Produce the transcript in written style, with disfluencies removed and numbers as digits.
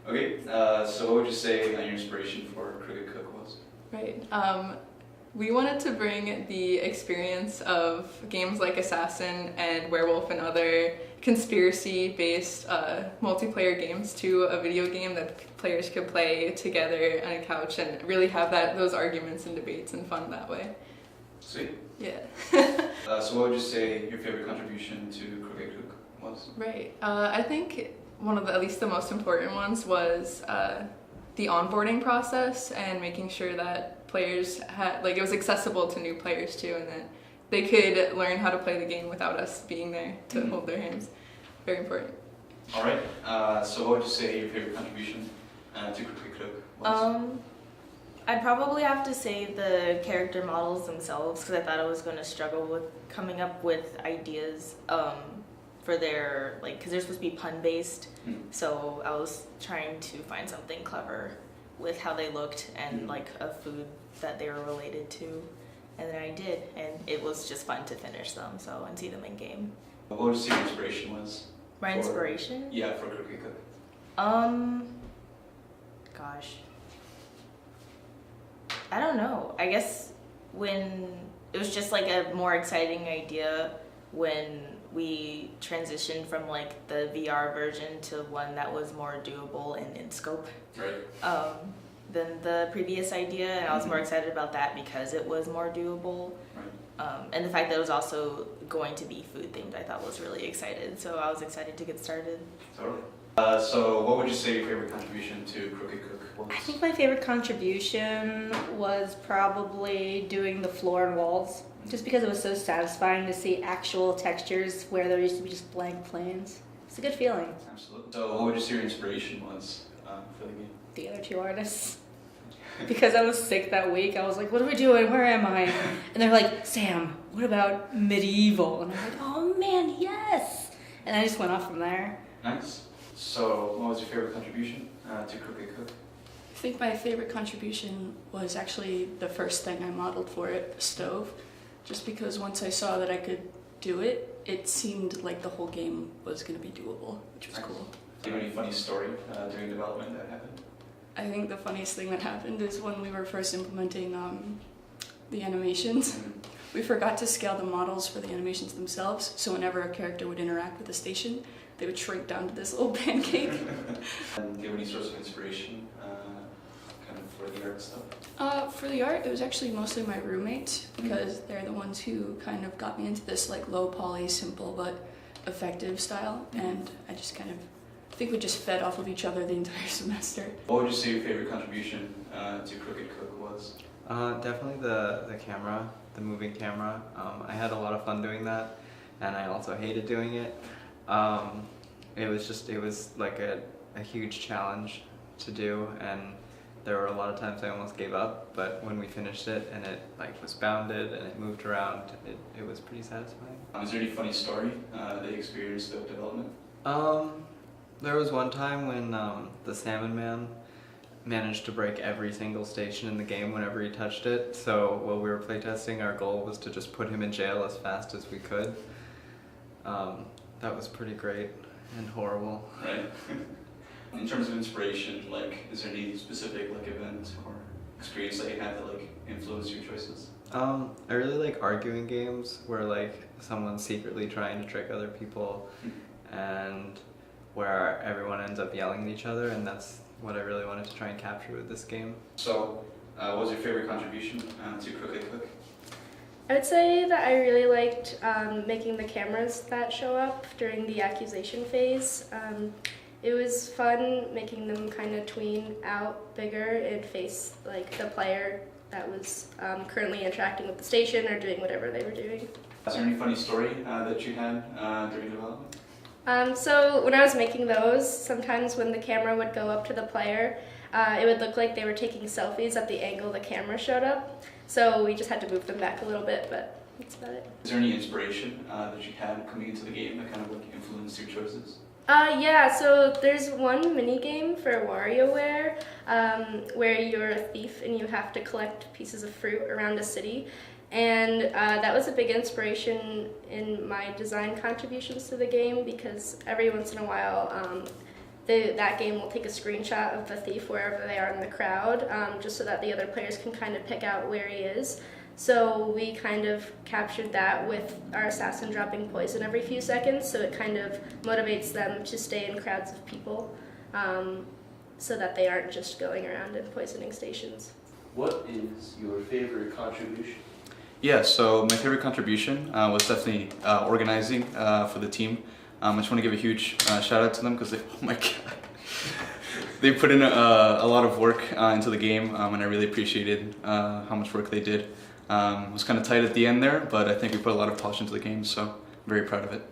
Okay, so what would you say your inspiration for Crooked Cook was? Right. We wanted to bring the experience of games like Assassin and Werewolf and other conspiracy-based multiplayer games to a video game that players could play together on a couch and really have those arguments and debates and fun that way. Sweet. Yeah. So what would you say your favorite contribution to Crooked Cook was? Right. I think one of the, at least the most important ones was the onboarding process and making sure that players had, like, it was accessible to new players too, and that they could learn how to play the game without us being there to hold their hands. Very important. All right. So what would you say your favorite contribution to Crooked Cook was? I'd probably have to say the character models themselves, because I thought I was going to struggle with coming up with ideas for their, like, because they're supposed to be pun-based, so I was trying to find something clever with how they looked and like a food that they were related to, and then I did, and it was just fun to finish them and see them in game. What would you say your inspiration was? My inspiration? Yeah, for Crooked Cook. Gosh. I don't know. I guess when it was just like a more exciting idea when we transitioned from like the VR version to one that was more doable and in scope. Right. Than the previous idea, and I was more excited about that because it was more doable. Right. And the fact that it was also going to be food themed, I thought was really excited. So I was excited to get started. Totally. So what would you say your favorite contribution to Crooked Cook was? I think my favorite contribution was probably doing the floor and walls, just because it was so satisfying to see actual textures where there used to be just blank planes. It's a good feeling. Absolutely. So what would you say your inspiration was for the game? The other two artists. Because I was sick that week, I was like, what are we doing? Where am I? And they're like, Sam, what about medieval? And I'm like, oh man, yes! And I just went off from there. Nice. So what was your favorite contribution to Crooked Cook? I think my favorite contribution was actually the first thing I modeled for it, the stove. Just because once I saw that I could do it, it seemed like the whole game was going to be doable, which was cool. Do you have any funny story during development that happened? I think the funniest thing that happened is when we were first implementing the animations. We forgot to scale the models for the animations themselves, so whenever a character would interact with the station, they would shrink down to this little pancake. And do you have any source of inspiration kind of for the art stuff? For the art, it was actually mostly my roommates, because they're the ones who kind of got me into this like low poly, simple but effective style, and I just kind of think we just fed off of each other the entire semester. What would you say your favorite contribution to Crooked Cook was? Definitely the camera, the moving camera. I had a lot of fun doing that, and I also hated doing it. It was like a huge challenge to do, and there were a lot of times I almost gave up, but when we finished it and it like was bounded and it moved around, it was pretty satisfying. Is there any funny story that you experienced of development? There was one time when the Salmon Man managed to break every single station in the game whenever he touched it, so while we were playtesting, our goal was to just put him in jail as fast as we could. That was pretty great and horrible. Right. In terms of inspiration, like, is there any specific like event or experience that you had that like influenced your choices? I really like arguing games where like someone's secretly trying to trick other people and where everyone ends up yelling at each other, and that's what I really wanted to try and capture with this game. So, what was your favorite contribution to Crooked Cook? I would say that I really liked making the cameras that show up during the accusation phase. It was fun making them kind of tween out bigger and face like the player that was currently interacting with the station or doing whatever they were doing. Is there any funny story that you had during development? So when I was making those, sometimes when the camera would go up to the player, it would look like they were taking selfies at the angle the camera showed up. So we just had to move them back a little bit, but that's about it. Is there any inspiration that you had coming into the game that kind of like influenced your choices? Yeah, so there's one mini game for WarioWare where you're a thief and you have to collect pieces of fruit around a city. And that was a big inspiration in my design contributions to the game because every once in a while that game will take a screenshot of the thief wherever they are in the crowd, just so that the other players can kind of pick out where he is. So we kind of captured that with our assassin dropping poison every few seconds, so it kind of motivates them to stay in crowds of people, so that they aren't just going around and poisoning stations. What is your favorite contribution? Yeah, so my favorite contribution was definitely organizing for the team. I just want to give a huge shout out to them because they, oh my god, they put in a lot of work into the game, and I really appreciated how much work they did. It was kind of tight at the end there, but I think we put a lot of polish into the game, so I'm very proud of it.